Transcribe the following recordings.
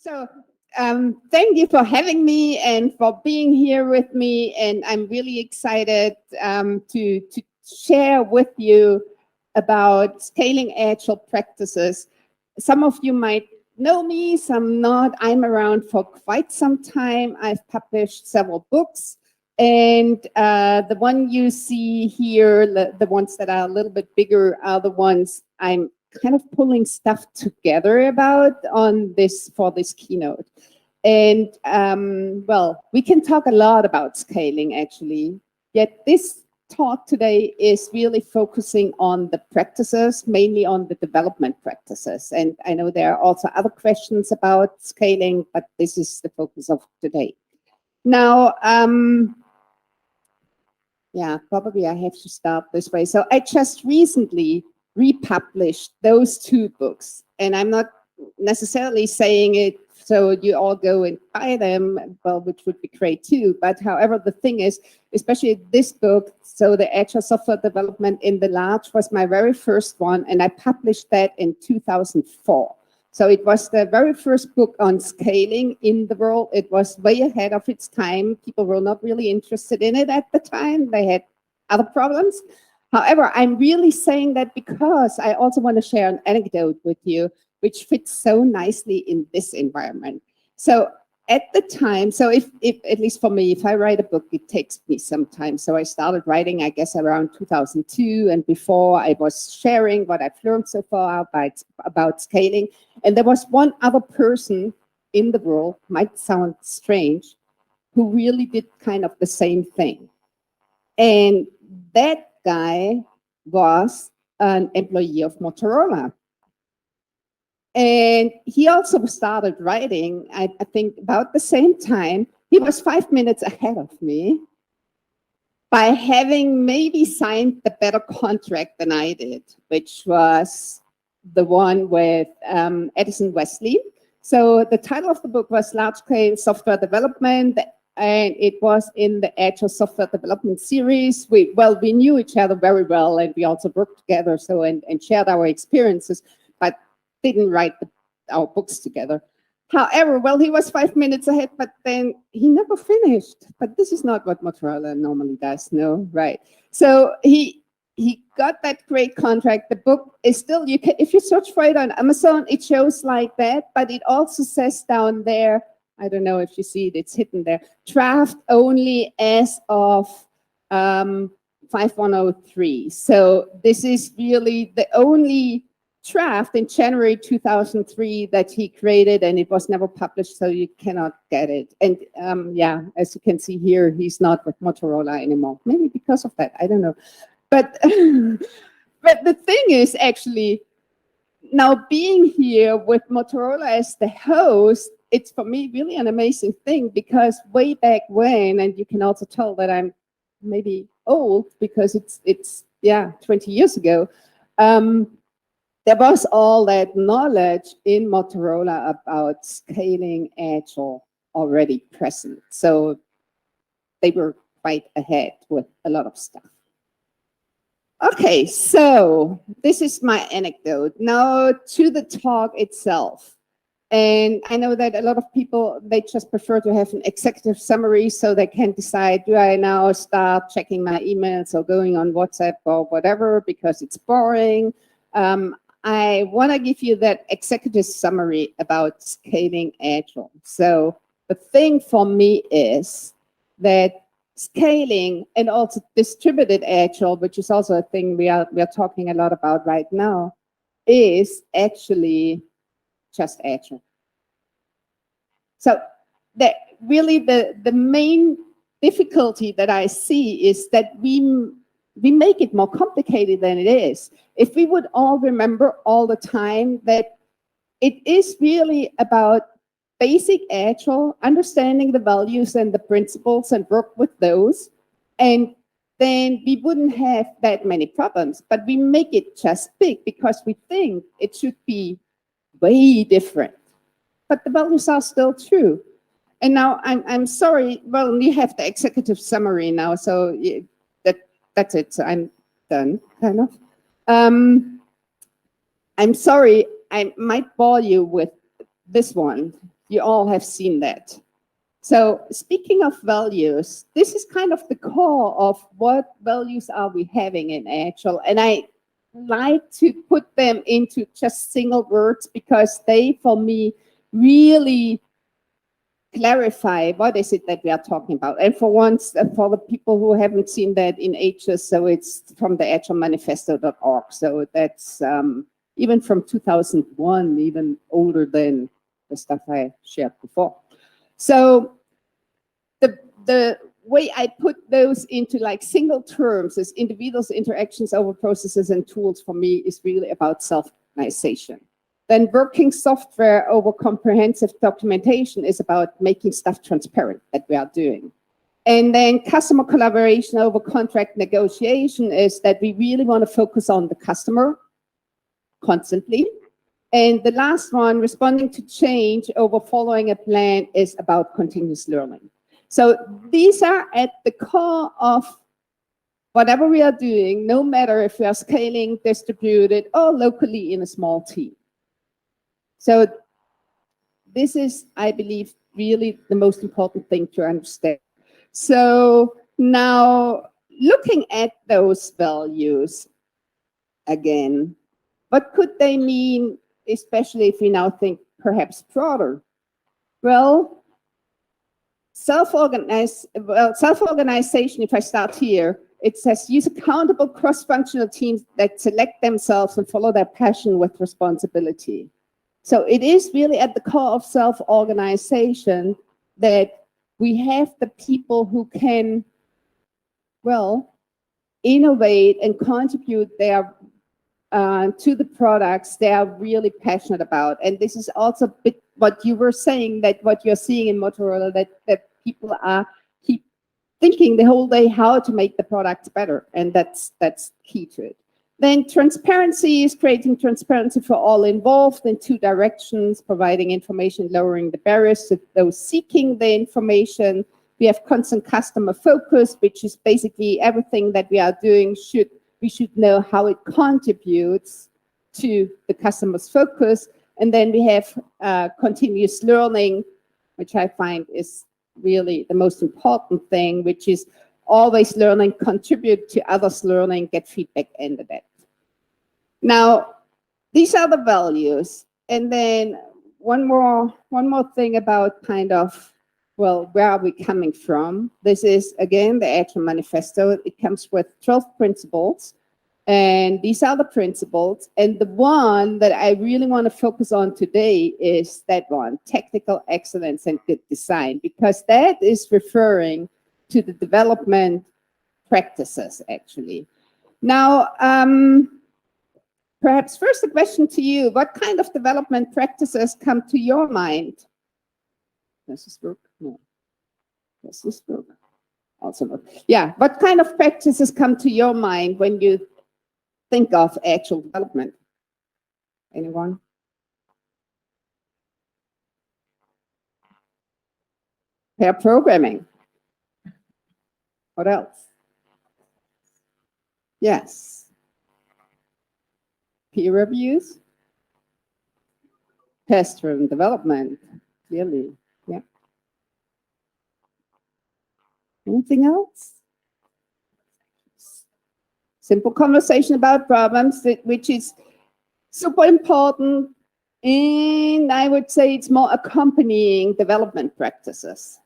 So thank you for having me and for being here with me. And I'm really excited to share with you about scaling Agile practices. Some of you might know me, some not. I'm around for quite some time. I've published several books. And the one you see here, the ones that are a little bit bigger, are the ones I'm kind of pulling stuff together about for this keynote. And well, we can talk a lot about scaling actually, yet this talk today is really focusing on the practices, mainly on the development practices. And I know there are also other questions about scaling, but this is the focus of today. Now, yeah, probably I have to start this way. So I just recently republished those two books, and I'm not necessarily saying it so you all go and buy them, well, which would be great too. But however, the thing is, especially this book, so the Agile Software Development in the Large was my very first one, and I published that in 2004. So it was the very first book on scaling in the world. It was way ahead of its time. People were not really interested in it at the time. They had other problems. However, I'm really saying that because I also want to share an anecdote with you, which fits so nicely in this environment. So at the time, so if at least for me, if I write a book, it takes me some time. So I started writing, I guess, around 2002. And before, I was sharing what I've learned so far about scaling. And there was one other person in the world, might sound strange, who really did kind of the same thing. And that guy was an employee of Motorola. And he also started writing, I think, about the same time. He was 5 minutes ahead of me by having maybe signed the better contract than I did, which was the one with Edison Wesley. So the title of the book was Large-Scale Software Development, and it was in the Agile Software Development series. We knew each other very well, and we also worked together, so and shared our experiences, but didn't write our books together. However, well, he was 5 minutes ahead, but then he never finished. But this is not what Motorola normally does, no, right? So he got that great contract. The book is still, you can, if you search for it on Amazon, it shows like that, but it also says down there, I don't know if you see it, it's hidden there, draft only as of 5103. So this is really the only draft in January 2003 that he created, and it was never published, so you cannot get it. And yeah, as you can see here, he's not with Motorola anymore. Maybe because of that, I don't know. But but the thing is, actually, now being here with Motorola as the host, it's for me really an amazing thing, because way back when, and you can also tell that I'm maybe old because it's yeah, 20 years ago, there was all that knowledge in Motorola about scaling Agile already present. So they were quite ahead with a lot of stuff. Okay, so this is my anecdote. Now to the talk itself. And I know that a lot of people, they just prefer to have an executive summary so they can decide, do I now start checking my emails or going on WhatsApp or whatever because it's boring. I want to give you that executive summary about scaling Agile. So the thing for me is that scaling and also distributed Agile, which is also a thing we are talking a lot about right now, is actually just Agile. So really the main difficulty that I see is that we make it more complicated than it is. If we would all remember all the time that it is really about basic Agile, understanding the values and the principles and work with those, and then we wouldn't have that many problems. But we make it just big because we think it should be way different. But the values are still true. And now I'm sorry, well, we have the executive summary now, so that's it. So I'm done, kind of. I'm sorry, I might bore you with this one. You all have seen that. So speaking of values, this is kind of the core of what values are we having in Agile. And I like to put them into just single words because they, for me, really clarify what is it that we are talking about. And for once, for the people who haven't seen that in ages, so it's from the agilemanifesto.org. So that's even from 2001, even older than the stuff I shared before. So the way I put those into like single terms is individuals' interactions over processes and tools for me is really about self-organization. Then working software over comprehensive documentation is about making stuff transparent that we are doing. And then customer collaboration over contract negotiation is that we really want to focus on the customer constantly. And the last one, responding to change over following a plan, is about continuous learning. So these are at the core of whatever we are doing, no matter if we are scaling, distributed, or locally in a small team. So this is, I believe, really the most important thing to understand. So now looking at those values again, what could they mean, especially if we now think perhaps broader? Well, self-organization, if I start here, it says use accountable cross-functional teams that select themselves and follow their passion with responsibility. So it is really at the core of self-organization that we have the people who can, well, innovate and contribute their to the products they are really passionate about. And this is also a bit what you were saying, that what you're seeing in Motorola, that people are keep thinking the whole day how to make the products better. And that's key to it. Then transparency is creating transparency for all involved in two directions, providing information, lowering the barriers to those seeking the information. We have constant customer focus, which is basically everything that we are doing we should know how it contributes to the customer's focus. And then we have continuous learning, which I find is really the most important thing, which is always learning, contribute to others' learning, get feedback, and adapt. Now, these are the values. And then one more thing about kind of, well, where are we coming from? This is, again, the Agile Manifesto. It comes with 12 principles. And these are the principles. And the one that I really want to focus on today is that one, technical excellence and good design, because that is referring to the development practices, actually. Now, perhaps first a question to you. What kind of development practices come to your mind? Does this work? No. Does this work? Also not. Yeah, what kind of practices come to your mind when you think of actual development? Anyone? Pair programming. What else? Yes. Peer reviews. Test-driven development. Clearly, yeah. Anything else? Simple conversation about problems, which is super important. And I would say it's more accompanying development practices.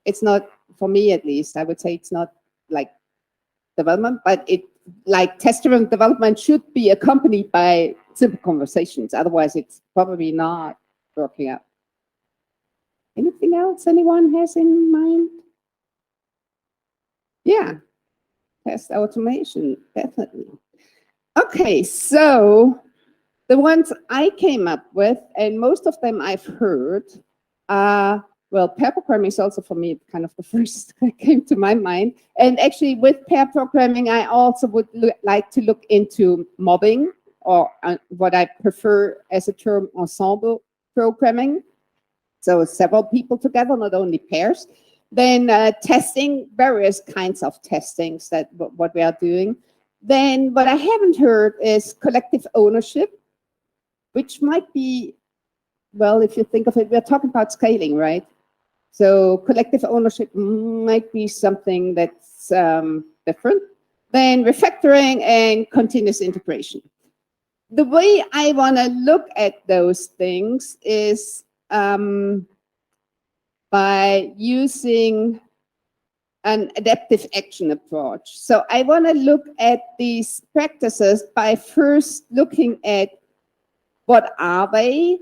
It's not, for me at least, I would say it's not like development, but it like test-driven development should be accompanied by simple conversations. Otherwise, it's probably not working out. Anything else anyone has in mind? Yeah, test automation, definitely. Okay, so the ones I came up with, and most of them I've heard, well, pair programming is also for me kind of the first that came to my mind. And actually with pair programming, I also would like to look into mobbing, or what I prefer as a term, ensemble programming. So several people together, not only pairs. Then testing, various kinds of testings, that what we are doing. Then what I haven't heard is collective ownership, which might be well, if you think of it, we're talking about scaling, right? So collective ownership might be something that's different than refactoring and continuous integration. The way I want to look at those things is by using an adaptive action approach. So I want to look at these practices by first looking at what are they,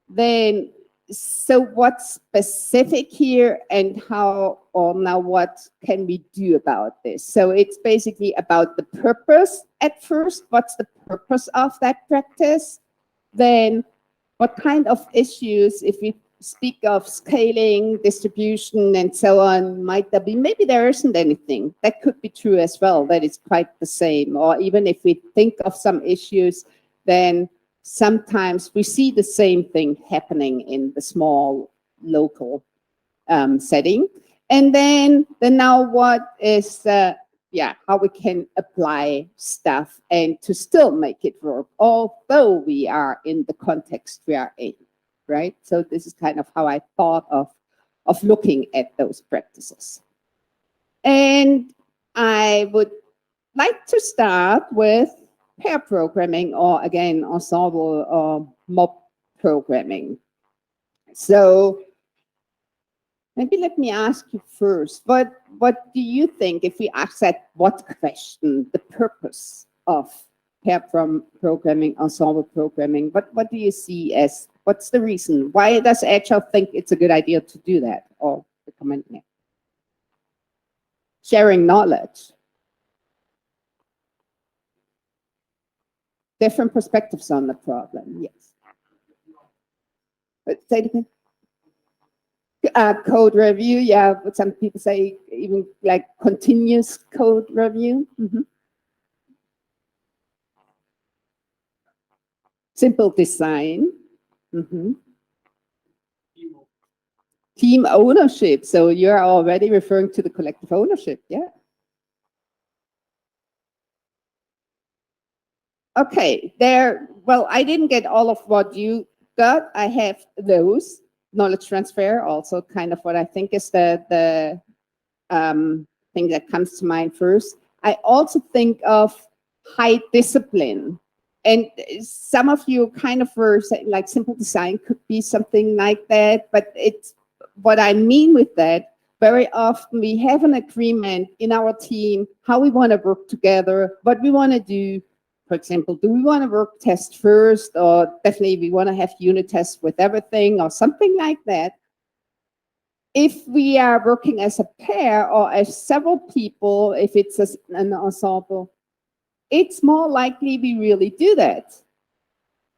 then so what's specific here and how, or now what can we do about this? So it's basically about the purpose at first. What's the purpose of that practice? Then what kind of issues, if we speak of scaling, distribution, and so on, might there be? Maybe there isn't anything. That could be true as well, that it's quite the same. Or even if we think of some issues, then sometimes we see the same thing happening in the small local setting. And then the now what is, how we can apply stuff and to still make it work, although we are in the context we are in, right? So this is kind of how I thought of looking at those practices. And I would like to start with pair programming, or again, ensemble or mob programming. So maybe let me ask you first, what do you think, if we ask that what question, the purpose of pair programming, ensemble programming, what do you see as, what's the reason? Why does Agile think it's a good idea to do that, or recommend it? Sharing knowledge. Different perspectives on the problem, yes. But say it again. Code review, yeah, but some people say even like continuous code review. Simple design. Team ownership, so you're already referring to the collective ownership, yeah. Okay, well, I didn't get all of what you got. I have those. Knowledge transfer, also kind of what I think is the thing that comes to mind first. I also think of high discipline. And some of you kind of were saying like simple design could be something like that, but it's what I mean with that, very often we have an agreement in our team, how we want to work together, what we want to do. For example, do we want to work test first, or definitely we want to have unit tests with everything, or something like that. If we are working as a pair or as several people, if it's an ensemble, it's more likely we really do that.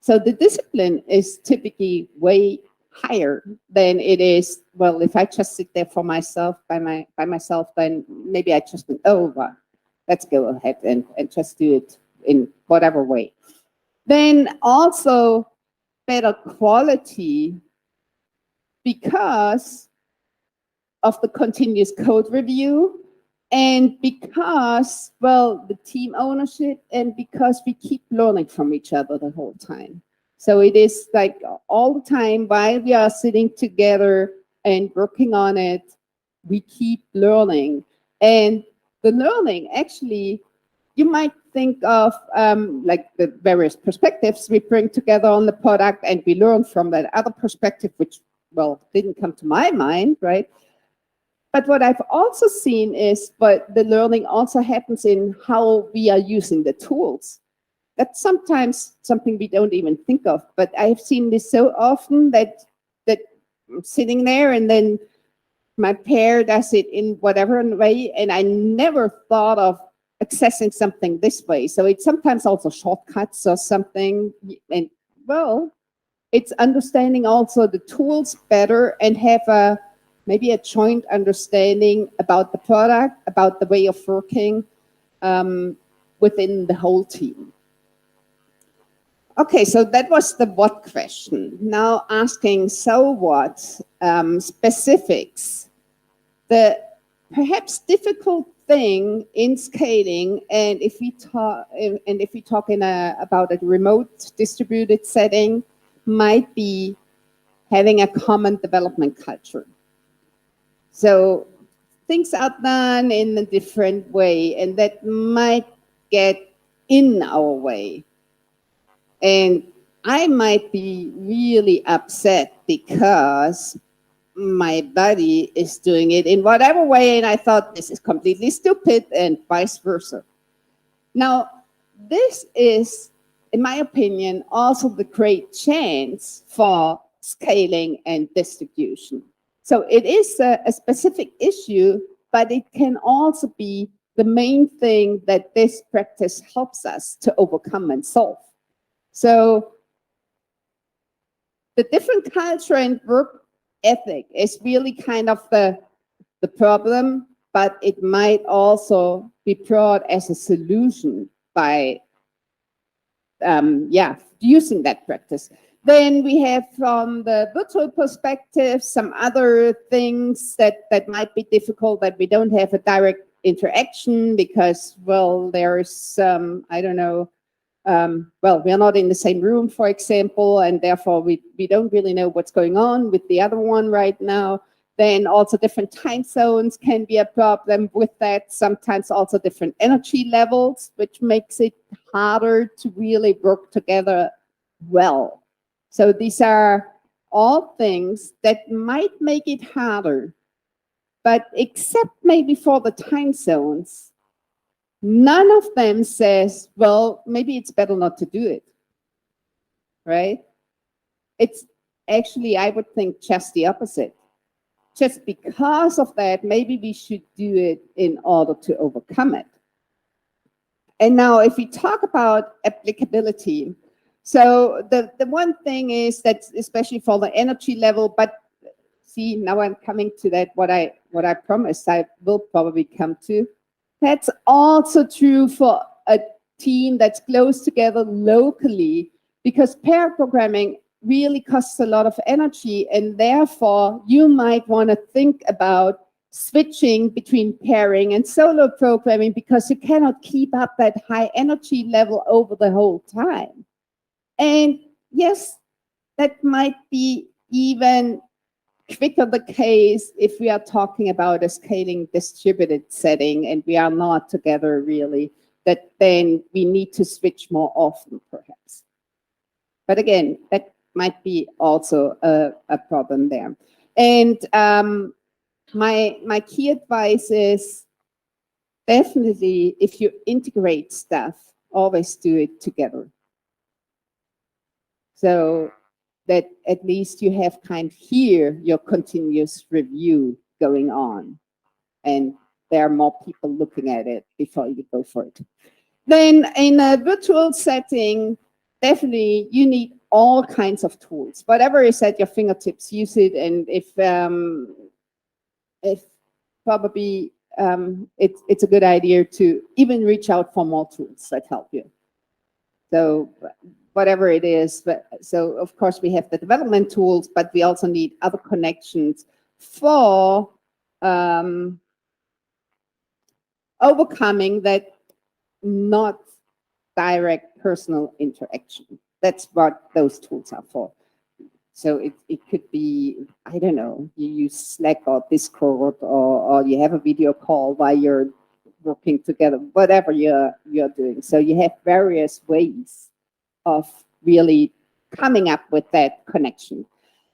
So the discipline is typically way higher than it is, well, if I just sit there for myself, by myself, then maybe I just think, oh, well, let's go ahead and just do it in whatever way. Then also better quality because of the continuous code review and because, well, the team ownership and because we keep learning from each other the whole time. So it is like all the time while we are sitting together and working on it, we keep learning. And the learning actually, you might think of like the various perspectives we bring together on the product and we learn from that other perspective, which, well, didn't come to my mind, right? But what I've also seen is, but the learning also happens in how we are using the tools. That's sometimes something we don't even think of, but I've seen this so often that I'm sitting there and then my pair does it in whatever way, and I never thought of accessing something this way. So it's sometimes also shortcuts or something. And well, it's understanding also the tools better and have maybe a joint understanding about the product, about the way of working within the whole team. Okay, so that was the what question. Now asking, so what? Specifics. The perhaps difficult thing in scaling, and if we talk about a remote distributed setting, might be having a common development culture. So things are done in a different way, and that might get in our way. And I might be really upset because my buddy is doing it in whatever way, and I thought this is completely stupid, and vice versa. Now, this is, in my opinion, also the great chance for scaling and distribution. So it is a specific issue, but it can also be the main thing that this practice helps us to overcome and solve. So the different culture and work ethic is really kind of the problem, but it might also be brought as a solution by using that practice. Then we have from the virtual perspective some other things that might be difficult, that we don't have a direct interaction because, well, there's I don't know, well, we are not in the same room, for example, and therefore we don't really know what's going on with the other one right now. Then also different time zones can be a problem with that. Sometimes also different energy levels, which makes it harder to really work together well. So these are all things that might make it harder, but except maybe for the time zones, none of them says, well, maybe it's better not to do it, right? It's actually, I would think, just the opposite. Just because of that, maybe we should do it in order to overcome it. And now if we talk about applicability, so the one thing is that, especially for the energy level, but see, now I'm coming to that, what I promised I will probably come to. That's also true for a team that's close together locally, because pair programming really costs a lot of energy, and therefore you might want to think about switching between pairing and solo programming, because you cannot keep up that high energy level over the whole time. And yes, that might be even quicker the case if we are talking about a scaling distributed setting and we are not together really, that then we need to switch more often perhaps. But again, that might be also a problem there. And my key advice is definitely, if you integrate stuff, always do it together. So that at least you have kind of here your continuous review going on, and there are more people looking at it before you go for it. Then in a virtual setting, definitely you need all kinds of tools. Whatever is at your fingertips, use it. And if probably it's a good idea to even reach out for more tools that help you. So whatever it is, but so of course we have the development tools, but we also need other connections for overcoming that not direct personal interaction. That's what those tools are for. So it could be, I don't know, you use Slack or Discord, or you have a video call while you're working together, whatever you're doing. So you have various ways of really coming up with that connection.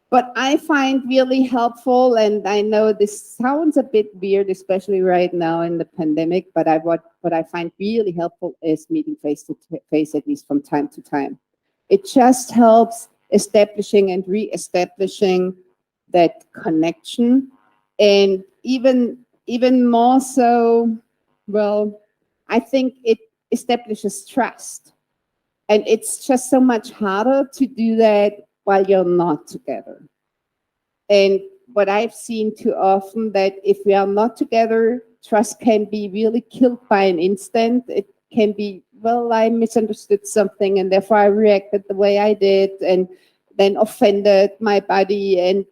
But I find really helpful, and I know this sounds a bit weird, especially right now in the pandemic, but what I find really helpful is meeting face to face, at least from time to time. It just helps establishing and re-establishing that connection, and even more so, well, I think it establishes trust. And it's just so much harder to do that while you're not together. And what I've seen too often, that if we are not together, trust can be really killed by an instant. It can be, well, I misunderstood something and therefore I reacted the way I did and then offended my buddy. And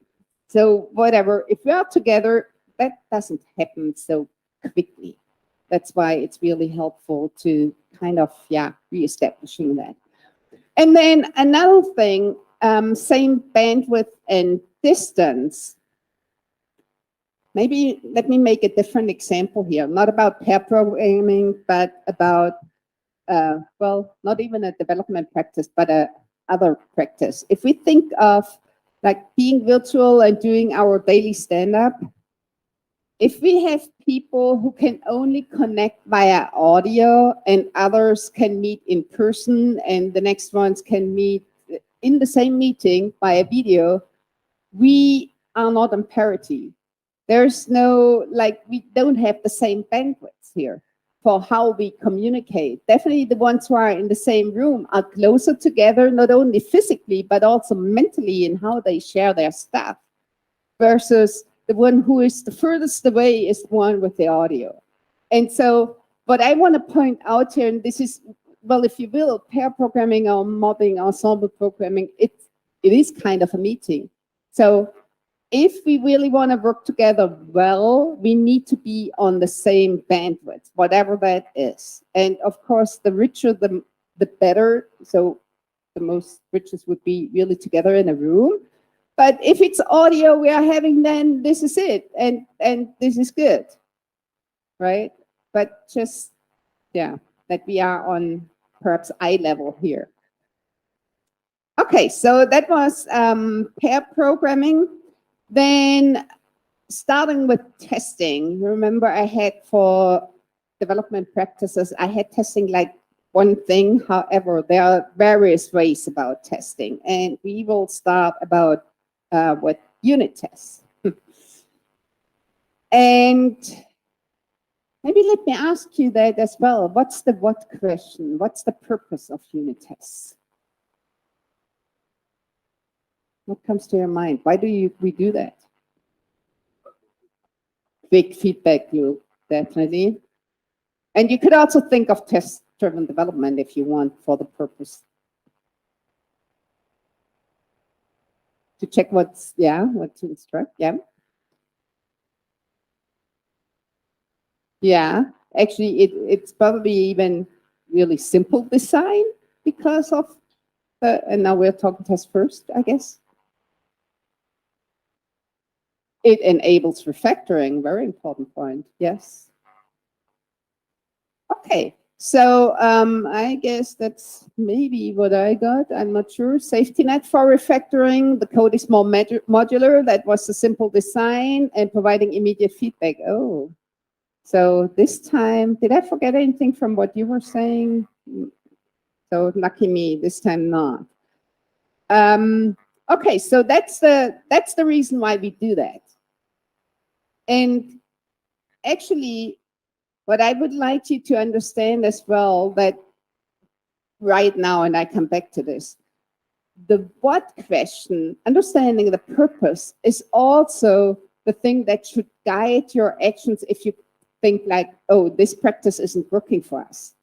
so whatever, if we are together, that doesn't happen so quickly. That's why it's really helpful to kind of, reestablishing that. And then another thing, same bandwidth and distance, maybe let me make a different example here, not about pair programming, but about, well, not even a development practice, but a other practice. If we think of like being virtual and doing our daily stand-up, if we have people who can only connect via audio and others can meet in person and the next ones can meet in the same meeting via video, we are not on parity. There's no, like, we don't have the same bandwidth here for how we communicate. Definitely the ones who are in the same room are closer together, not only physically, but also mentally in how they share their stuff, versus the one who is the furthest away is the one with the audio. And so what I want to point out here, and this is, well, if you will, pair programming or mobbing, ensemble programming, it is kind of a meeting. So if we really want to work together well, we need to be on the same bandwidth, whatever that is. And of course, the richer, the better. So the most richest would be really together in a room. But if it's audio we are having, then this is it, and this is good, right? But just, yeah, that we are on perhaps eye level here. Okay, so that was pair programming. Then starting with testing, remember I had for development practices, I had testing like one thing. However, there are various ways about testing, and we will start about with unit tests. And maybe let me ask you that as well. What's the what question? What's the purpose of unit tests? What comes to your mind? Why do we do that? Big feedback loop, definitely. And you could also think of test-driven development if you want for the purpose. To check what to instruct, yeah. Yeah, actually it's probably even really simple design because of and now we're talking test first, I guess. It enables refactoring, very important point, yes. Okay, so I guess that's maybe what I got, I'm not sure. Safety net for refactoring, the code is more modular, that was a simple design, and providing immediate feedback. Oh, so this time, did I forget anything from what you were saying? So lucky me, this time not. Okay, so that's the reason why we do that. And actually, what I would like you to understand as well, that right now, and I come back to this, the what question, understanding the purpose, is also the thing that should guide your actions if you think like, oh, this practice isn't working for us.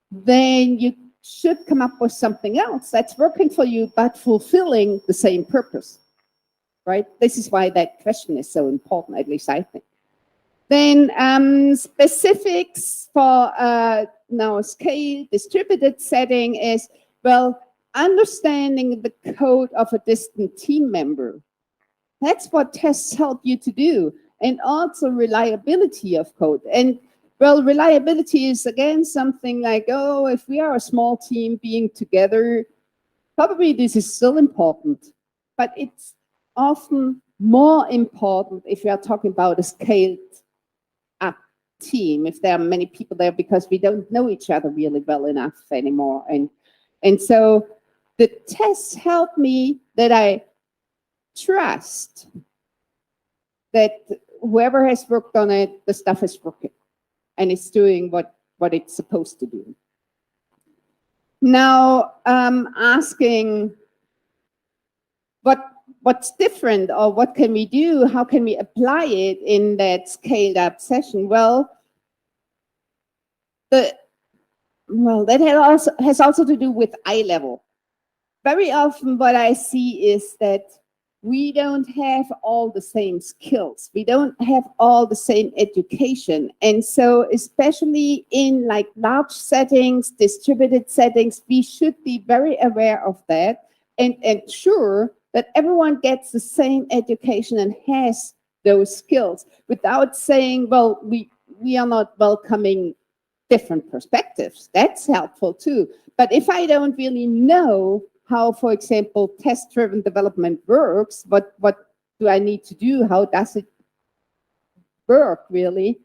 Then you should come up with something else that's working for you, but fulfilling the same purpose, right? This is why that question is so important, at least I think. Then specifics for now scale, distributed setting is, well, understanding the code of a distant team member. That's what tests help you to do. And also reliability of code. And well, reliability is again something like, oh, if we are a small team being together, probably this is still important, but it's often more important if we are talking about a scaled up team, if there are many people there, because we don't know each other really well enough anymore. And so the tests help me that I trust that whoever has worked on it, the stuff is working and it's doing what it's supposed to do. Now, asking what's different, or what can we do? How can we apply it in that scaled up session? Well, that has also to do with eye level. Very often what I see is that we don't have all the same skills. We don't have all the same education. And so especially in like large settings, distributed settings, we should be very aware of that. and ensure that everyone gets the same education and has those skills without saying, well, we are not welcoming different perspectives. That's helpful too. But if I don't really know how, for example, test-driven development works, what do I need to do? How does it work really?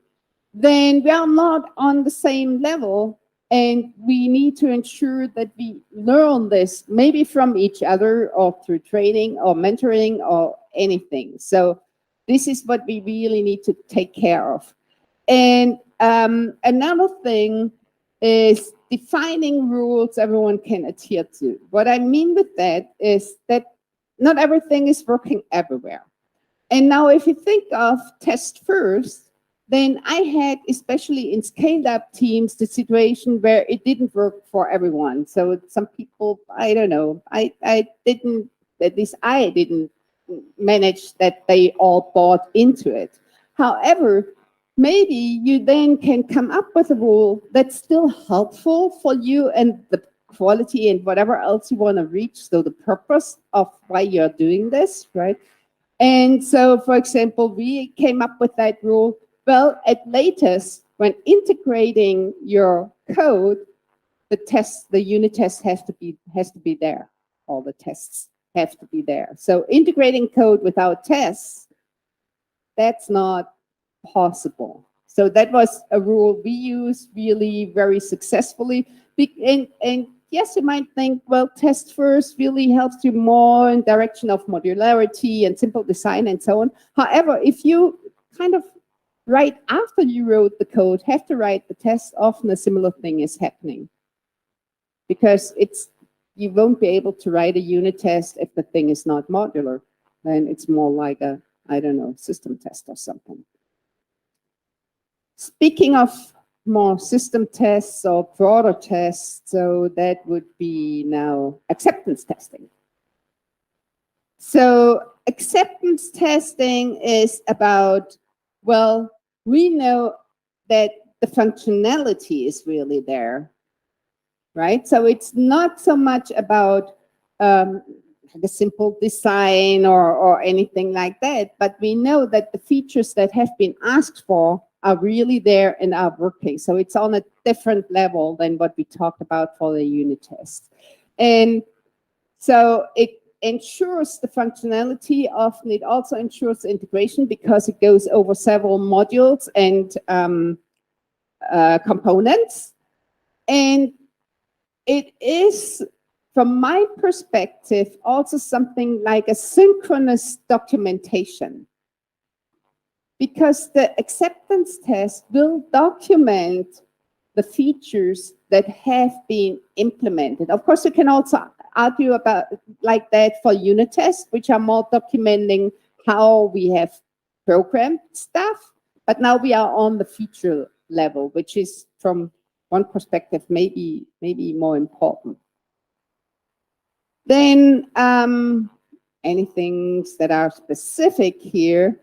Then we are not on the same level, and we need to ensure that we learn this maybe from each other or through training or mentoring or anything. So this is what we really need to take care of. And another thing is defining rules everyone can adhere to. What I mean with that is that not everything is working everywhere. And now if you think of test first, then I had, especially in scaled up teams, the situation where it didn't work for everyone. So some people, I don't know, I didn't, at least I didn't manage that they all bought into it. However, maybe you then can come up with a rule that's still helpful for you and the quality and whatever else you want to reach. So the purpose of why you're doing this, right? And so, for example, we came up with that rule. Well, at latest, when integrating your code, the unit test has to be there. All the tests have to be there. So integrating code without tests, that's not possible. So that was a rule we used really very successfully. And yes, you might think, well, test first really helps you more in direction of modularity and simple design and so on. However, if you kind of right after you wrote the code have to write the test, often a similar thing is happening. Because you won't be able to write a unit test if the thing is not modular. Then it's more like a, I don't know, system test or something. Speaking of more system tests or broader tests, so that would be now acceptance testing. So acceptance testing is about, well, we know that the functionality is really there, right? So it's not so much about the simple design or anything like that, but we know that the features that have been asked for are really there and are working. So it's on a different level than what we talked about for the unit test. And so it ensures the functionality. Often it also ensures the integration because it goes over several modules and components. And it is, from my perspective, also something like a synchronous documentation. Because the acceptance test will document the features that have been implemented. Of course, you can also argue about like that for unit tests, which are more documenting how we have programmed stuff. But now we are on the feature level, which is from one perspective maybe more important. Then anything that are specific here,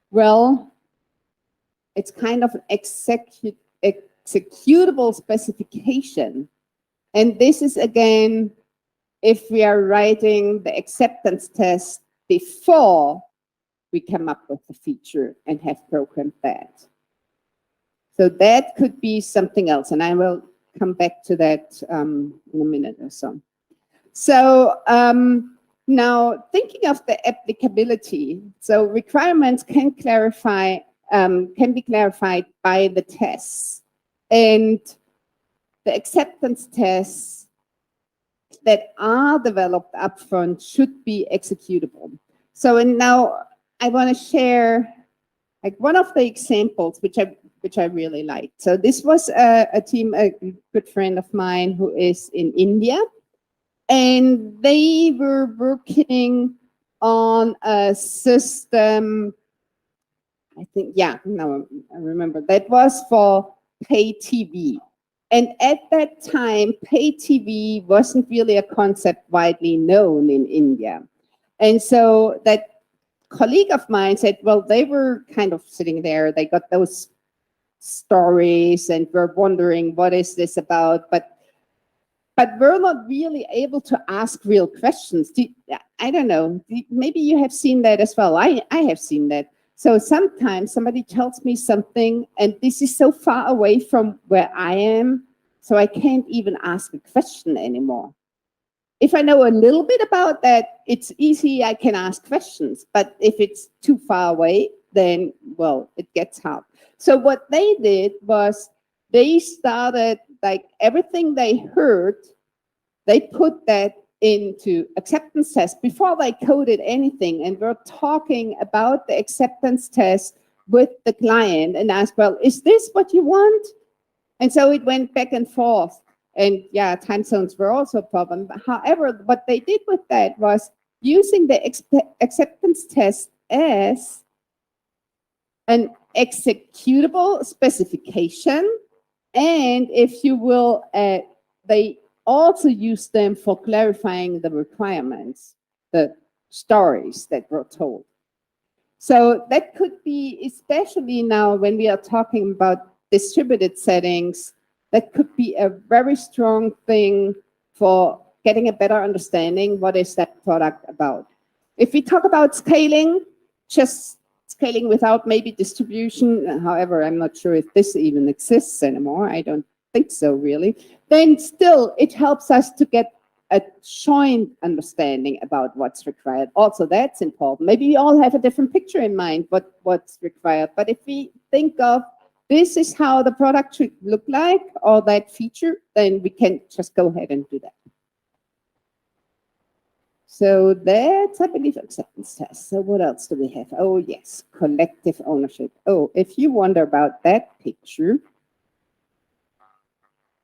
well, it's kind of an executable specification. And this is, again, if we are writing the acceptance test before we come up with the feature and have programmed that. So that could be something else. And I will come back to that in a minute or so. So now, thinking of the applicability, so requirements can be clarified by the tests, and the acceptance tests that are developed upfront should be executable. So, and now I want to share like one of the examples which I really liked. So this was a team, a good friend of mine who is in India. And they were working on a system, I think, yeah, no, I remember. That was for pay TV. And at that time, pay TV wasn't really a concept widely known in India. And so that colleague of mine said, well, they were kind of sitting there. They got those stories and were wondering, what is this about? But but we're not really able to ask real questions. I don't know, maybe you have seen that as well. I have seen that. So sometimes somebody tells me something, and this is so far away from where I am, so I can't even ask a question anymore. If I know a little bit about that, it's easy, I can ask questions. But if it's too far away, then, well, it gets hard. So what they did was they started, like, everything they heard, they put that into acceptance test before they coded anything, and we're talking about the acceptance test with the client and asked, well, is this what you want? And so it went back and forth. And yeah, time zones were also a problem. However, what they did with that was using the acceptance test as an executable specification. And if you will, they also use them for clarifying the requirements, the stories that were told. So that could be, especially now when we are talking about distributed settings, that could be a very strong thing for getting a better understanding what is that product about. If we talk about scaling, just scaling without maybe distribution, however, I'm not sure if this even exists anymore. I don't think so, really. Then still, it helps us to get a joint understanding about what's required. Also, that's important. Maybe we all have a different picture in mind what's required. But if we think of this is how the product should look like, or that feature, then we can just go ahead and do that. So that's, I believe, acceptance test. So what else do we have? Oh, yes, collective ownership. Oh, if you wonder about that picture,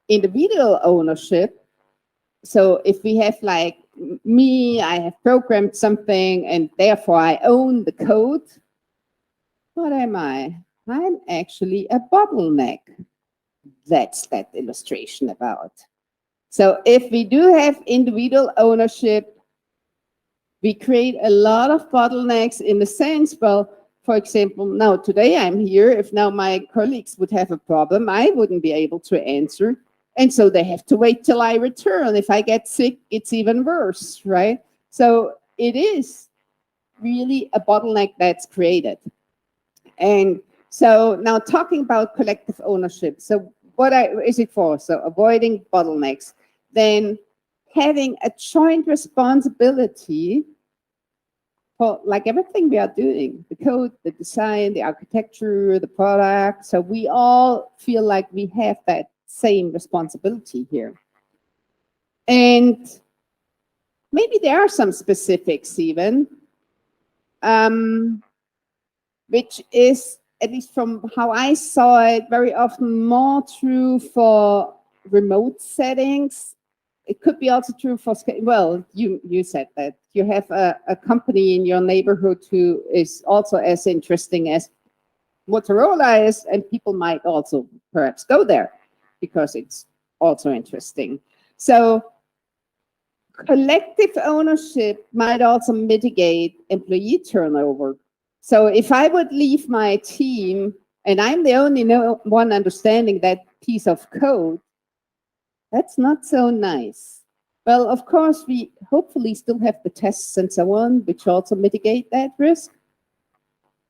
individual ownership. So if we have, like, me, I have programmed something and therefore I own the code, what am I? I'm actually a bottleneck. That's that illustration about. So if we do have individual ownership, we create a lot of bottlenecks in the sense, well, for example, now today I'm here. If now my colleagues would have a problem, I wouldn't be able to answer. And so they have to wait till I return. If I get sick, it's even worse, right? So it is really a bottleneck that's created. And so now talking about collective ownership. So what is it for? So avoiding bottlenecks. Then having a joint responsibility for, like, everything we are doing, the code, the design, the architecture, the product. So we all feel like we have that same responsibility here. And maybe there are some specifics even, which is, at least from how I saw it, very often more true for remote settings. It could be also true for, well, you said that. You have a company in your neighborhood who is also as interesting as Motorola is, and people might also perhaps go there because it's also interesting. So collective ownership might also mitigate employee turnover. So if I would leave my team and I'm the only one understanding that piece of code, that's not so nice. Well, of course, we hopefully still have the tests and so on, which also mitigate that risk.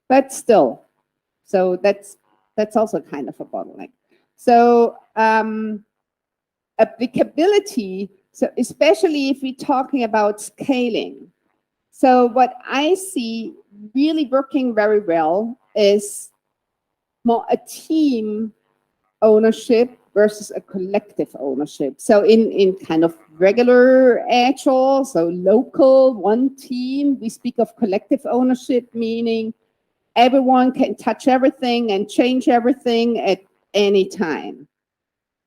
But still, so that's also kind of a bottleneck. So applicability, so especially if we're talking about scaling. So what I see really working very well is more a team ownership versus a collective ownership. So in kind of regular Agile, so local, one team, we speak of collective ownership, meaning everyone can touch everything and change everything at any time.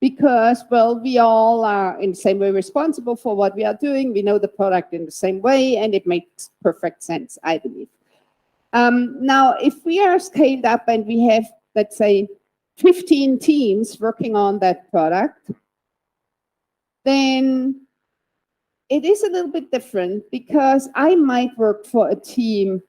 Because, well, we all are in the same way responsible for what we are doing. We know the product in the same way, and it makes perfect sense, I believe. Now, if we are scaled up and we have, let's say, 15 teams working on that product, then it is a little bit different, because I might work for a team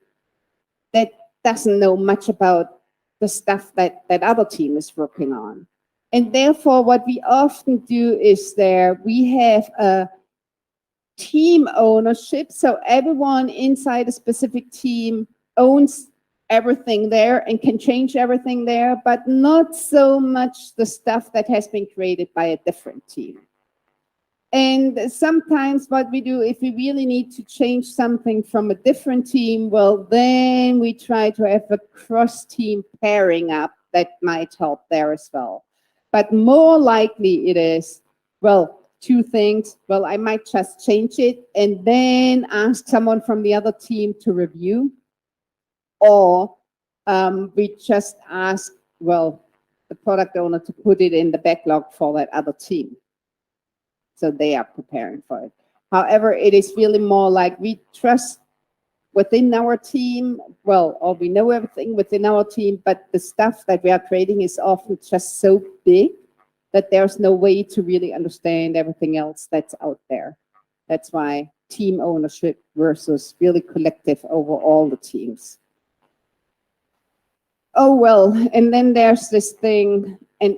that doesn't know much about the stuff that other team is working on. And therefore, what we often do is we have a team ownership. So everyone inside a specific team owns everything there and can change everything there, but not so much the stuff that has been created by a different team. And sometimes what we do, if we really need to change something from a different team, well, then we try to have a cross-team pairing up that might help there as well. But more likely it is, well, two things. Well, I might just change it and then ask someone from the other team to review. Or we just ask, well, the product owner to put it in the backlog for that other team. So they are preparing for it. However, it is really more like we trust within our team, well, or we know everything within our team, but the stuff that we are creating is often just so big that there's no way to really understand everything else that's out there. That's why team ownership versus really collective over all the teams. Oh, well, and then there's this thing, and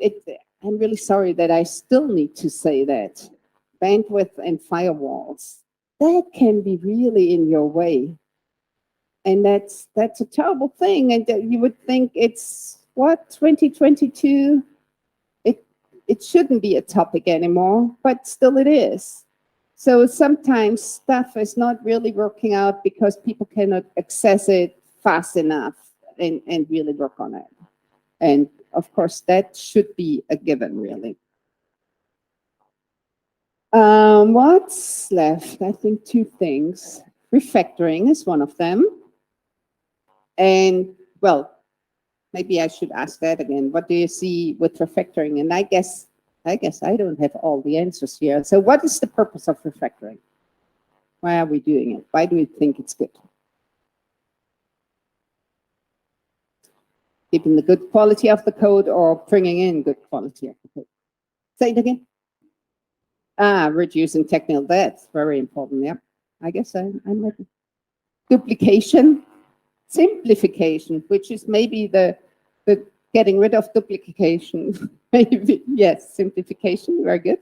I'm really sorry that I still need to say that. Bandwidth and firewalls, that can be really in your way. And that's a terrible thing. And you would think it's, what, 2022? It shouldn't be a topic anymore, but still it is. So sometimes stuff is not really working out because people cannot access it fast enough and really work on it. And of course, that should be a given, really. What's left? I think two things. Refactoring is one of them. And, well, maybe I should ask that again. What do you see with refactoring? And I guess I don't have all the answers here. So what is the purpose of refactoring? Why are we doing it? Why do we think it's good? Keeping the good quality of the code or bringing in good quality of the code? Say it again. Reducing technical debt, very important. Yeah, I guess I'm with it. Duplication, simplification, which is maybe the getting rid of duplication. Maybe, yes, simplification, very good.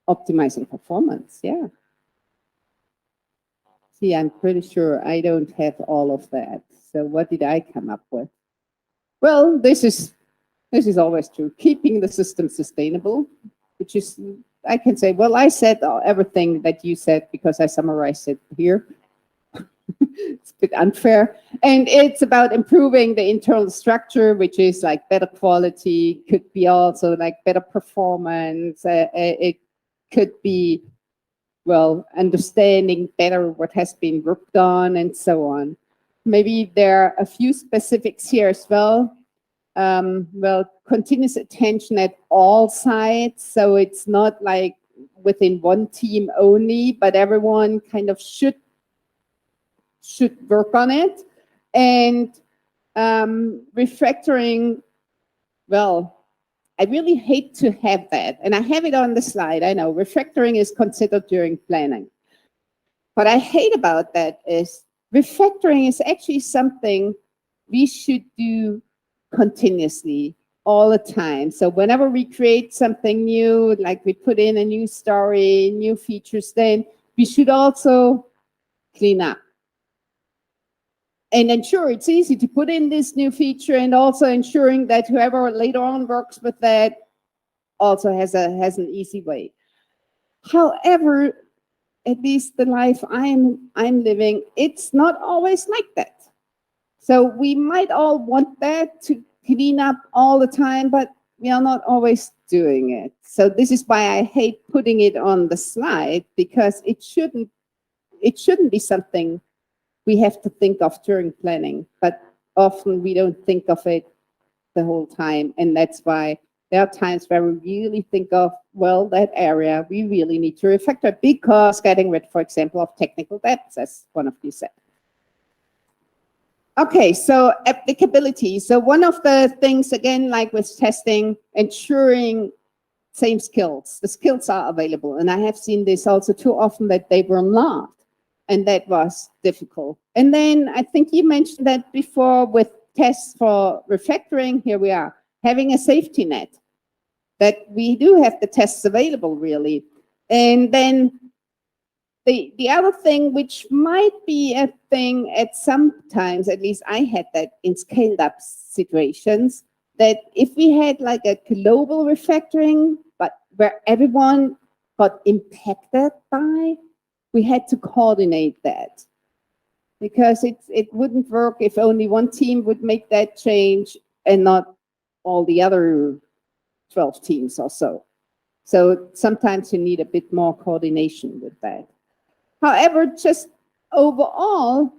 Optimizing performance, yeah. See, I'm pretty sure I don't have all of that. So what did I come up with? Well, this is always true. Keeping the system sustainable, which is, I can say, well, I said everything that you said because I summarized it here. It's a bit unfair. And it's about improving the internal structure, which is like better quality, could be also like better performance. It could be, well, understanding better what has been worked on and so on. Maybe there are a few specifics here as well. Well, continuous attention at all sides. So it's not like within one team only, but everyone kind of should work on it. And refactoring, well, I really hate to have that. And I have it on the slide. I know refactoring is considered during planning. What I hate about that is refactoring is actually something we should do continuously all the time. So whenever we create something new, like we put in a new story, new features, then we should also clean up and ensure it's easy to put in this new feature, and also ensuring that whoever later on works with that also has an easy way. However, at least the life I'm living, it's not always like that. So we might all want that to clean up all the time, but we are not always doing it. So this is why I hate putting it on the slide, because it shouldn't be something we have to think of during planning, but often we don't think of it the whole time. And that's why there are times where we really think of, well, that area we really need to refactor because getting rid, for example, of technical debts, as one of you said. Okay, so applicability. So one of the things, again, like with testing, ensuring same skills. The skills are available. And I have seen this also too often that they were not. And that was difficult. And then I think you mentioned that before with tests for refactoring. Here we are. having a safety net, that we do have the tests available, really. And then the other thing, which might be a thing at sometimes, at least I had that in scaled up situations, that if we had like a global refactoring, but where everyone got impacted by, we had to coordinate that. Because it wouldn't work if only one team would make that change and not all the other 12 teams or so. So sometimes you need a bit more coordination with that. However, just overall,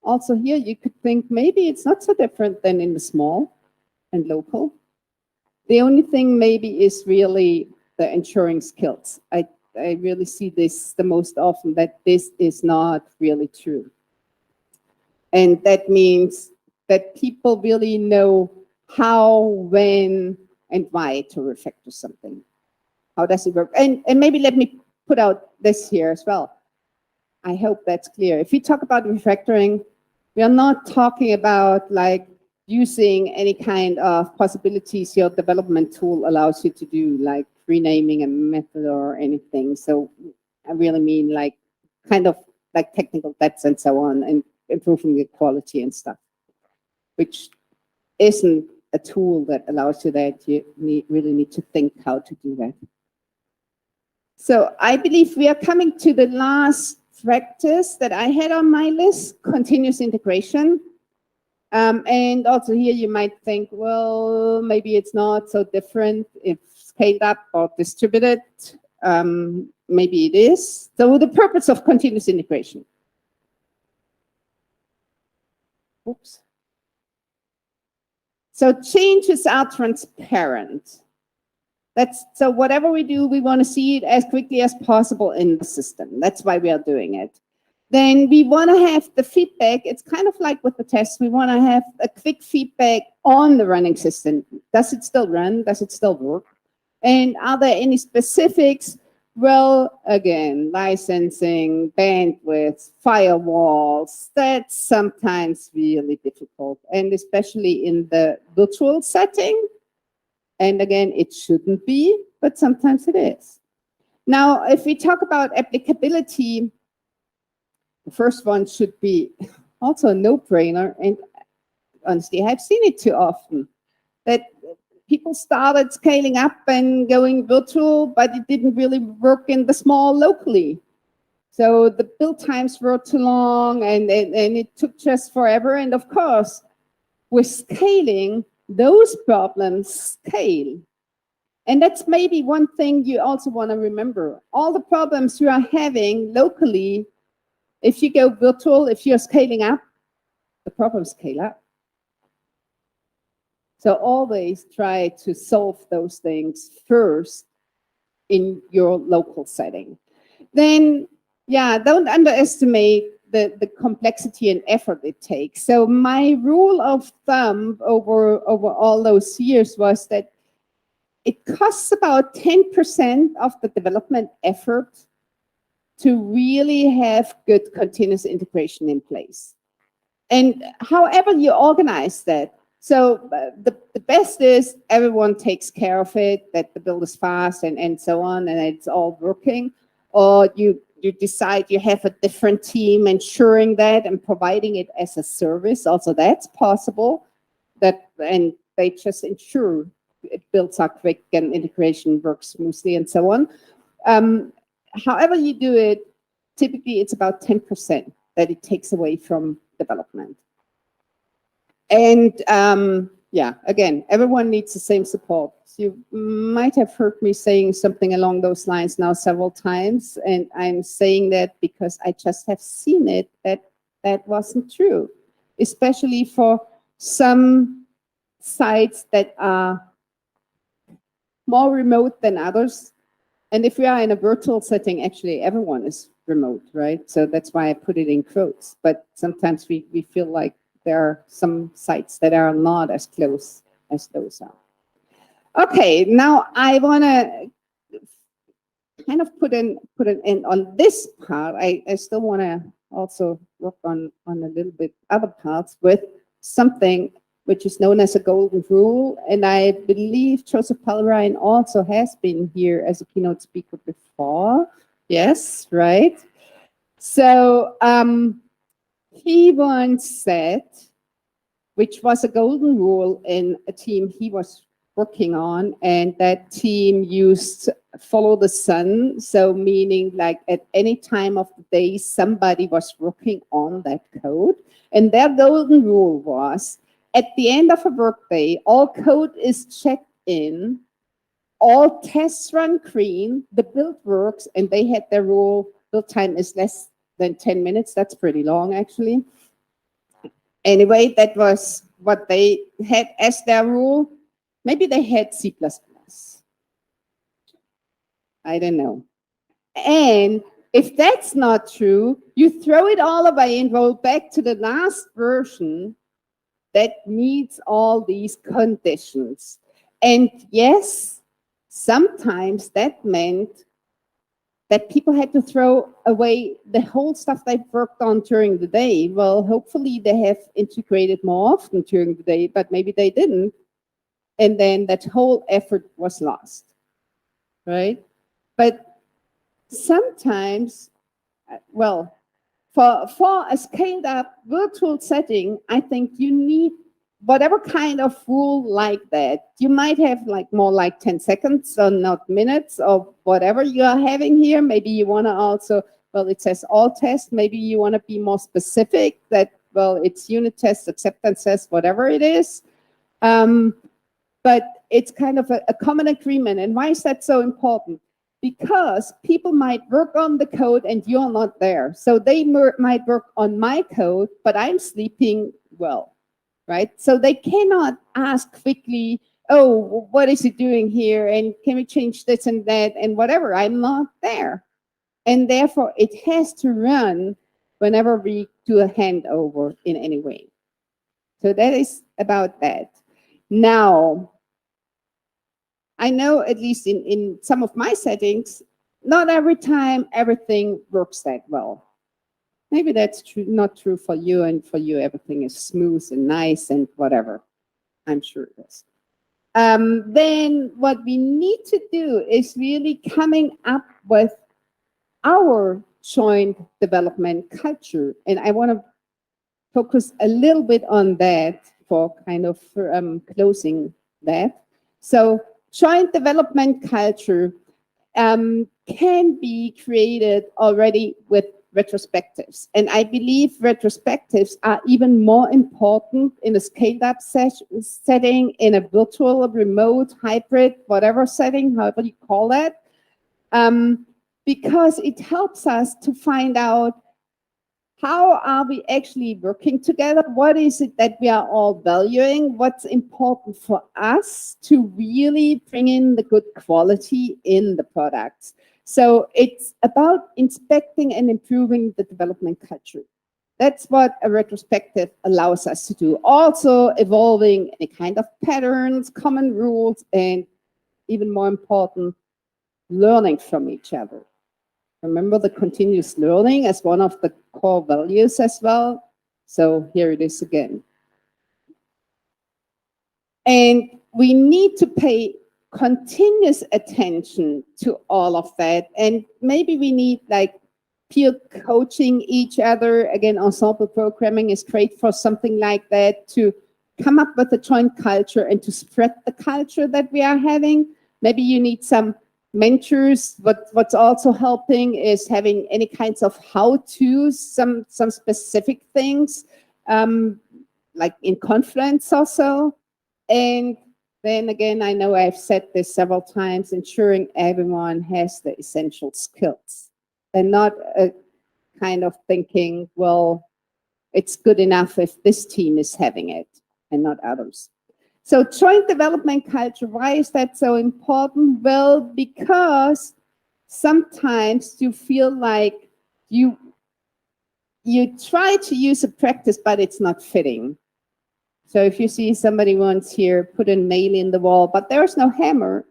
also here you could think maybe it's not so different than in the small and local. The only thing maybe is really the ensuring skills. I really see this the most often, that this is not really true. And that means that people really know how, when, and why to refactor something. How does it work? And maybe let me put out this here as well. I hope that's clear. If we talk about refactoring, we are not talking about like using any kind of possibilities your development tool allows you to do, like renaming a method or anything. So I really mean like kind of like technical debts and so on, and improving the quality and stuff, which isn't a tool that allows you that. You really need to think how to do that. So I believe we are coming to the last practice that I had on my list, continuous integration. And also here you might think, well, maybe it's not so different if scaled up or distributed. Maybe it is. So the purpose of continuous integration. Oops. So changes are transparent. So whatever we do, we want to see it as quickly as possible in the system. That's why we are doing it. Then we want to have the feedback. It's kind of like with the tests. We want to have a quick feedback on the running system. Does it still run? Does it still work? And are there any specifics? Well, again, licensing, bandwidth, firewalls, that's sometimes really difficult. And especially in the virtual setting. And again, it shouldn't be, but sometimes it is. Now, if we talk about applicability, the first one should be also a no-brainer. And honestly, I've seen it too often, that people started scaling up and going virtual, but it didn't really work in the small locally. So the build times were too long, and it took just forever. And of course, with scaling, those problems scale. And that's maybe one thing you also want to remember. All the problems you are having locally, if you go virtual, if you're scaling up, the problems scale up. So always try to solve those things first in your local setting. Then, yeah, don't underestimate the complexity and effort it takes. So my rule of thumb over all those years was that it costs about 10% of the development effort to really have good continuous integration in place. And however you organize that, so the best is everyone takes care of it, that the build is fast and so on, and it's all working. Or you decide you have a different team ensuring that and providing it as a service. Also, that's possible. And they just ensure it builds up quick and integration works smoothly and so on. However you do it, typically it's about 10% that it takes away from development. And yeah, again, everyone needs the same support. So you might have heard me saying something along those lines now several times, and I'm saying that because I just have seen it that wasn't true, especially for some sites that are more remote than others. And if we are in a virtual setting, actually everyone is remote, right? So that's why I put it in quotes. But sometimes we feel like there are some sites that are not as close as those are. Okay, now I want to kind of put an end on this part. I still want to also work on a little bit other parts with something which is known as a golden rule. And I believe Joseph Pellerin also has been here as a keynote speaker before. Yes, right. So he once said, which was a golden rule in a team he was working on, and that team used follow the sun. So meaning like at any time of the day, somebody was working on that code. And their golden rule was, at the end of a workday, all code is checked in, all tests run green, the build works, and they had their rule, build time is less than 10 minutes. That's pretty long, actually. Anyway, that was what they had as their rule. Maybe they had C++. I don't know. And if that's not true, you throw it all away and roll back to the last version that meets all these conditions. And yes, sometimes that meant that people had to throw away the whole stuff they've worked on during the day. Well, hopefully they have integrated more often during the day, but maybe they didn't. And then that whole effort was lost, right? But sometimes, well, for a scaled up virtual setting, I think you need whatever kind of rule like that. You might have like more like 10 seconds or not minutes or whatever you are having here. Maybe you want to also, well, it says all tests. Maybe you want to be more specific that, well, it's unit tests, acceptance tests, whatever it is. But it's kind of a common agreement. And why is that so important? Because people might work on the code and you're not there. So they might work on my code, but I'm sleeping right? So they cannot ask quickly, oh, what is it doing here? And can we change this and that and whatever? I'm not there. And therefore, it has to run whenever we do a handover in any way. So that is about that. Now, I know at least in some of my settings, not every time everything works that well. Maybe that's true, not true for you, and for you everything is smooth and nice and whatever. I'm sure it is. Then what we need to do is really coming up with our joint development culture. And I want to focus a little bit on that for kind of closing that. So joint development culture can be created already with retrospectives. And I believe retrospectives are even more important in a scaled-up setting, in a virtual, remote, hybrid, whatever setting, however you call that, because it helps us to find out how are we actually working together? What is it that we are all valuing? What's important for us to really bring in the good quality in the products? So it's about inspecting and improving the development culture. That's what a retrospective allows us to do. Also evolving any kind of patterns, common rules, and even more important, learning from each other. Remember the continuous learning as one of the core values as well. So here it is again. And we need to pay continuous attention to all of that. And maybe we need like peer coaching each other. Again, ensemble programming is great for something like that, to come up with a joint culture and to spread the culture that we are having. Maybe you need some mentors. What's also helping is having any kinds of how-tos, some specific things, like in Confluence also. And then again, I know I've said this several times, ensuring everyone has the essential skills and not a kind of thinking, well, it's good enough if this team is having it and not others. So joint development culture, why is that so important? Well, because sometimes you feel like you try to use a practice, but it's not fitting. So if you see somebody once here put a nail in the wall, but there's no hammer,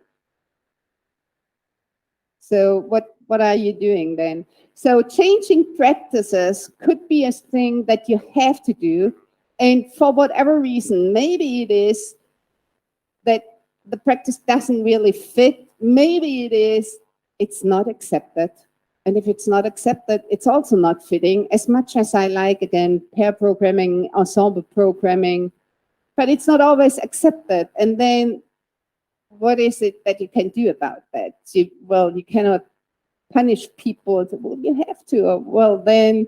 so what are you doing then? So changing practices could be a thing that you have to do, And for whatever reason, maybe it is that the practice doesn't really fit. Maybe it is, it's not accepted. And if it's not accepted, it's also not fitting. As much as I like, again, pair programming, ensemble programming, but it's not always accepted. And then what is it that you can do about that? You cannot punish people. Well, you have to. Well, then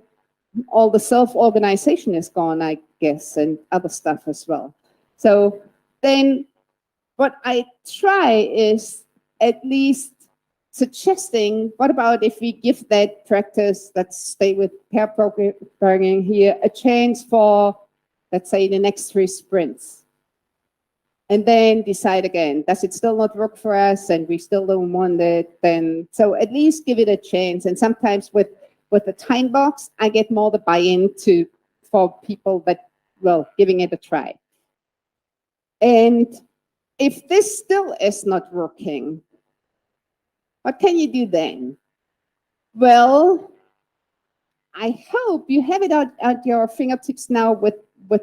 all the self-organization is gone, I guess, and other stuff as well. So then what I try is at least suggesting, what about if we give that practice, let's stay with pair programming here, a chance for, let's say, the next 3 sprints. And then decide again, does it still not work for us and we still don't want it? Then, so at least give it a chance. And sometimes with the time box, I get more the buy-in for people that, well, giving it a try. And if this still is not working, what can you do then? Well, I hope you have it at your fingertips now with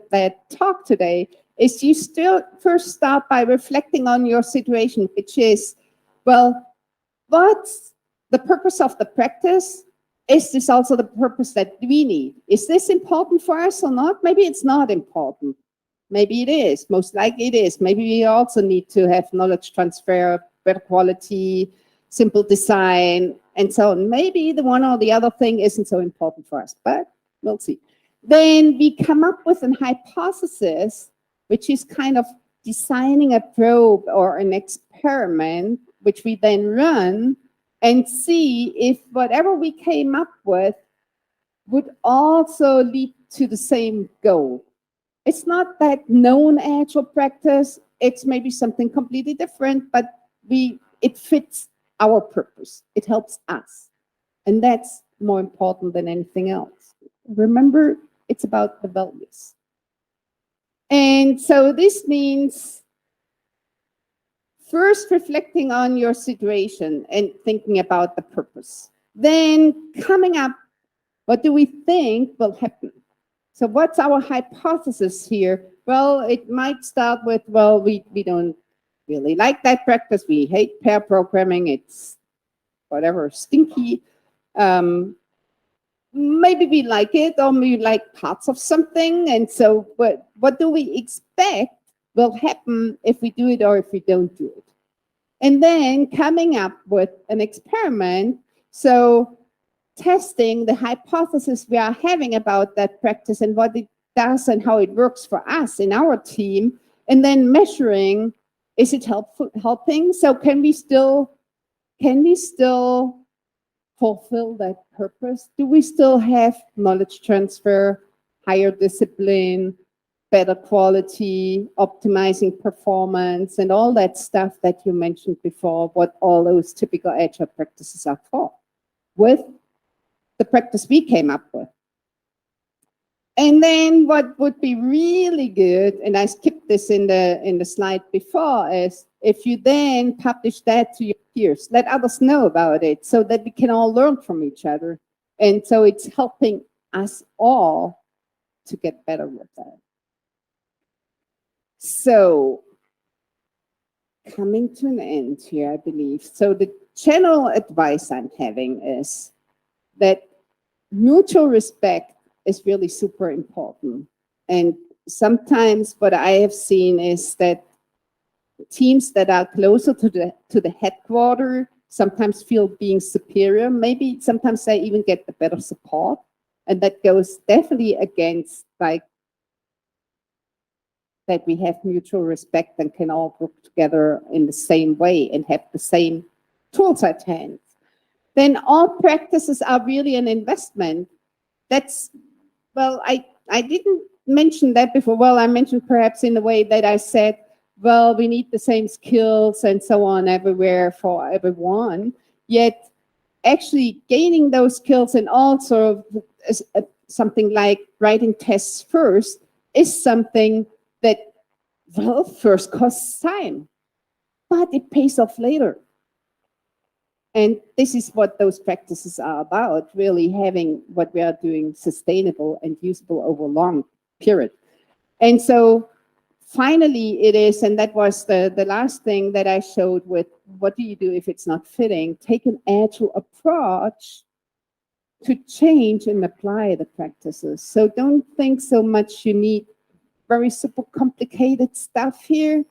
that talk today, is you still first start by reflecting on your situation, which is, well, what's the purpose of the practice? Is this also the purpose that we need? Is this important for us or not? Maybe it's not important. Maybe it is. Most likely it is. Maybe we also need to have knowledge transfer, better quality, simple design, and so on. Maybe the one or the other thing isn't so important for us, but we'll see. Then we come up with an hypothesis, which is kind of designing a probe or an experiment, which we then run and see if whatever we came up with would also lead to the same goal. It's not that known Agile practice, it's maybe something completely different, but it fits our purpose. It helps us. And that's more important than anything else. Remember, it's about the values. And so this means first reflecting on your situation and thinking about the purpose. Then coming up, what do we think will happen? So what's our hypothesis here? Well, it might start with, well, we don't really like that practice. We hate pair programming. It's whatever, stinky. Maybe we like it, or we like parts of something. And so what do we expect will happen if we do it or if we don't do it? And then coming up with an experiment. So testing the hypothesis we are having about that practice and what it does and how it works for us in our team, and then measuring, is it helping? So can we still fulfill that purpose? Do we still have knowledge transfer, higher discipline, better quality, optimizing performance, and all that stuff that you mentioned before, what all those typical Agile practices are for, with the practice we came up with? And then what would be really good, and I skipped this in the slide before, is if you then publish that to your peers, let others know about it so that we can all learn from each other. And so it's helping us all to get better with that. So coming to an end here, I believe. So the general advice I'm having is that mutual respect is really super important. And sometimes what I have seen is that teams that are closer to the headquarters sometimes feel being superior. Maybe sometimes they even get the better support. And that goes definitely against like that we have mutual respect and can all work together in the same way and have the same tools at hand. Then all practices are really an investment. That's, well, I didn't mention that before. Well, I mentioned perhaps in the way that I said, well, we need the same skills and so on everywhere for everyone. Yet actually gaining those skills and also something like writing tests first is something that, well, first costs time, but it pays off later. And this is what those practices are about, really having what we are doing sustainable and usable over a long period. And so finally it is, and that was the last thing that I showed with what do you do if it's not fitting? Take an agile approach to change and apply the practices. So don't think so much you need very super complicated stuff here.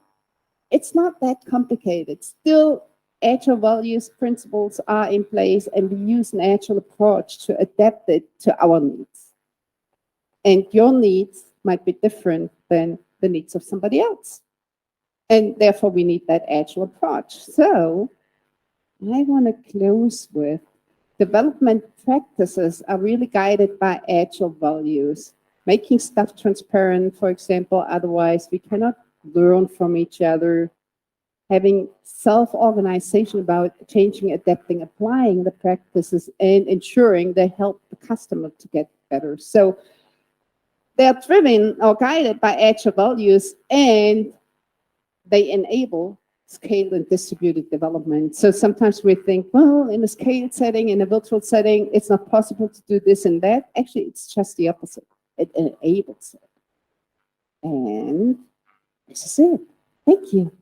It's not that complicated. Still, agile values, principles are in place, and we use an agile approach to adapt it to our needs. And your needs might be different than the needs of somebody else. And therefore, we need that agile approach. So I want to close with development practices are really guided by agile values. Making stuff transparent, for example, otherwise we cannot learn from each other. Having self-organization about changing, adapting, applying the practices, and ensuring they help the customer to get better. So they're driven or guided by agile values, and they enable scaled and distributed development. So sometimes we think, well, in a scaled setting, in a virtual setting, it's not possible to do this and that. Actually, it's just the opposite. It enables it. And this is it. Thank you.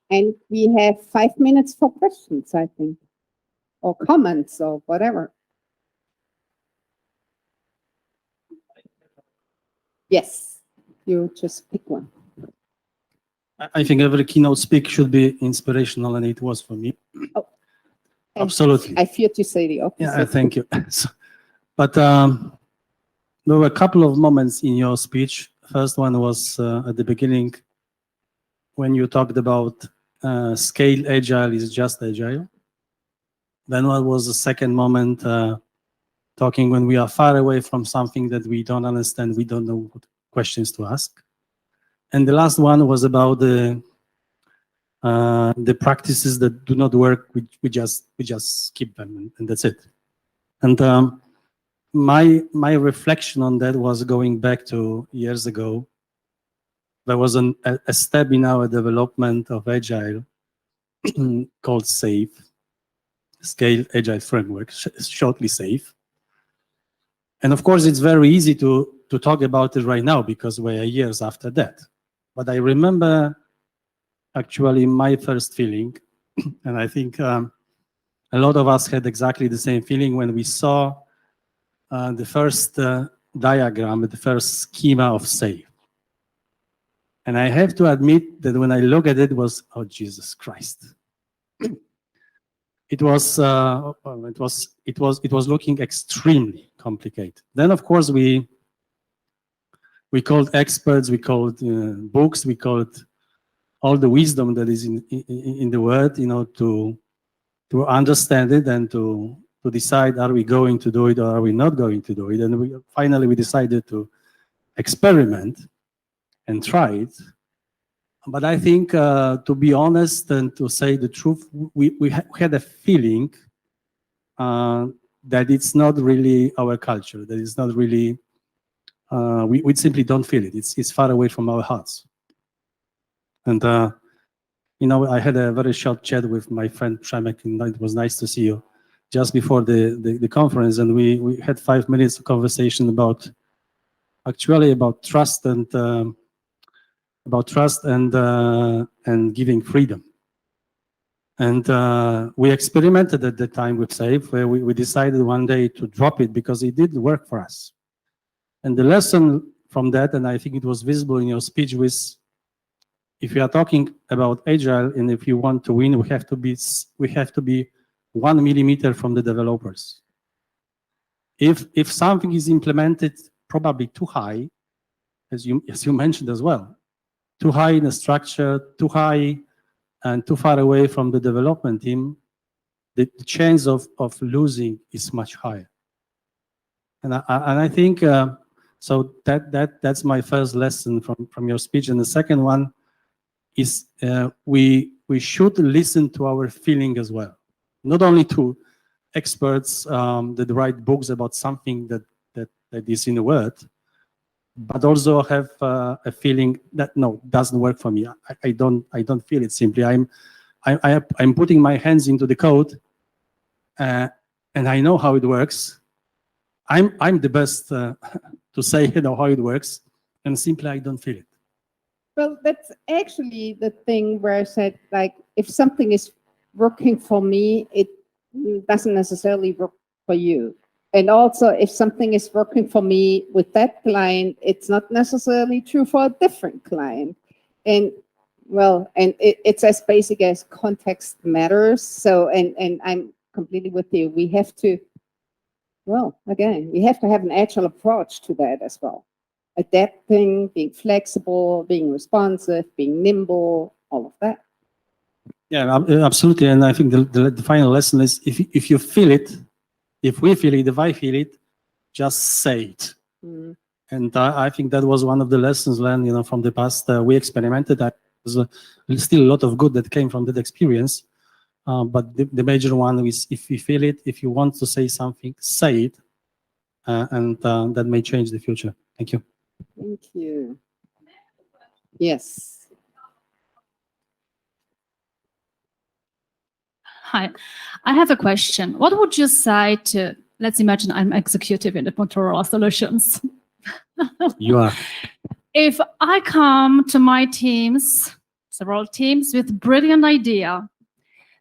And we have 5 minutes for questions, I think, or comments or whatever. Yes, you just pick one. I think every keynote speak should be inspirational, and it was for me. Oh, absolutely. I feared to say the opposite. Yeah, thank you. But there were a couple of moments in your speech. First one was at the beginning when you talked about scale agile is just agile. Then what was the second moment talking when we are far away from something that we don't understand, we don't know what questions to ask. And the last one was about the practices that do not work. We just skip them, and that's it. And my reflection on that was going back to years ago. There was a step in our development of Agile called SAFe, Scale Agile Framework, shortly SAFe. And of course, it's very easy to talk about it right now because we're years after that. But I remember actually my first feeling, and I think a lot of us had exactly the same feeling when we saw the first diagram, the first schema of SAFe. And I have to admit that when I look at it, was, oh, Jesus Christ. It was looking extremely complicated. Then, of course, we called experts, we called books, we called all the wisdom that is in the word, you know, to understand it and to decide, are we going to do it or are we not going to do it? And finally we decided to experiment and try it. But I think, to be honest and to say the truth, we had a feeling that it's not really our culture, that it's not really, we simply don't feel it. It's far away from our hearts. And, you know, I had a very short chat with my friend Przemek, and it was nice to see you just before the conference. And we had 5 minutes of conversation about trust and giving freedom. And we experimented at the time with SAFe, where we decided one day to drop it because it didn't work for us. And the lesson from that, and I think it was visible in your speech, was if you are talking about Agile and if you want to win, we have to be 1 millimeter from the developers. If something is implemented probably too high, as you mentioned as well, too high in the structure, too high and too far away from the development team, the chance of losing is much higher. And I think so that's my first lesson from your speech. And the second one is we should listen to our feeling as well, not only to experts that write books about something that is in the word, but also have a feeling that no, doesn't work for me. I don't feel it. Simply, I'm putting my hands into the code, and I know how it works. I'm the best to say how it works, and simply I don't feel it. Well, that's actually the thing where I said, like, if something is working for me, it doesn't necessarily work for you. And also, if something is working for me with that client, it's not necessarily true for a different client. And well, and it's as basic as context matters. So, and I'm completely with you. We have to, well, again, we have to have an agile approach to that as well. Adapting, being flexible, being responsive, being nimble, all of that. Yeah, absolutely. And I think the final lesson is if you feel it, if we feel it, if I feel it, just say it. Mm. And I think that was one of the lessons learned, from the past. We experimented. There's still a lot of good that came from that experience. But the major one is if you feel it, if you want to say something, say it. And that may change the future. Thank you. Thank you. Yes. Hi, I have a question. What would you say to, let's imagine I'm executive in the Motorola Solutions. You are. If I come to my teams, several teams, with brilliant idea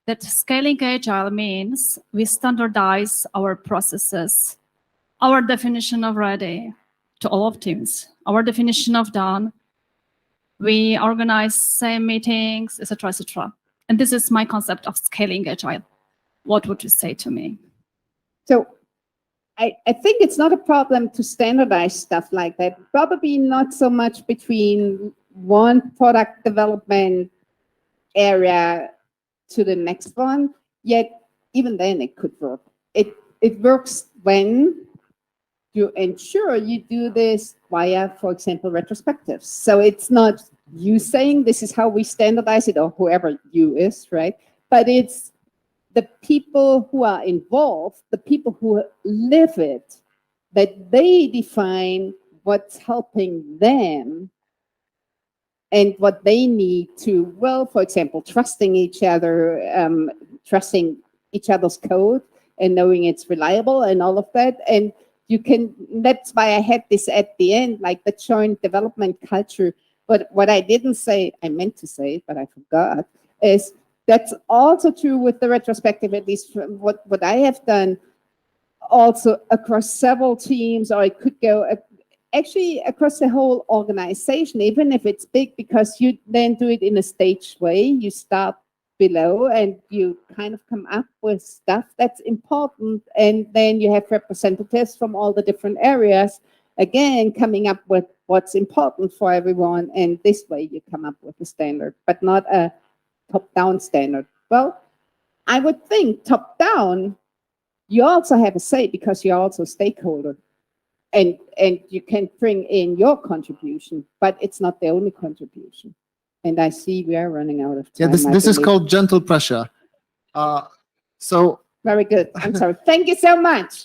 that scaling agile means we standardize our processes, our definition of ready to all of teams, our definition of done, we organize same meetings, etc., etc. And this is my concept of scaling agile. What would you say to me? So I think it's not a problem to standardize stuff like that. Probably not so much between one product development area to the next one, yet even then it could work. It works when you ensure you do this via, for example, retrospectives. So it's not you saying this is how we standardize it, or whoever you is, right? But it's the people who are involved, the people who live it, that they define what's helping them and what they need to, well, for example, trusting each other, trusting each other's code and knowing it's reliable and all of that. And you can, that's why I had this at the end, like the joint development culture. But what I didn't say, I meant to say, but I forgot, is that's also true with the retrospective, at least from what I have done also across several teams, or it could go actually across the whole organization, even if it's big, because you then do it in a staged way. You start below and you kind of come up with stuff that's important. And then you have representatives from all the different areas, again, coming up with what's important for everyone. And this way you come up with a standard, but not a top-down standard. Well, I would think top-down, you also have a say because you're also a stakeholder. And you can bring in your contribution, but it's not the only contribution. And I see we are running out of time. Yeah, this is called gentle pressure. So very good. I'm sorry. Thank you so much.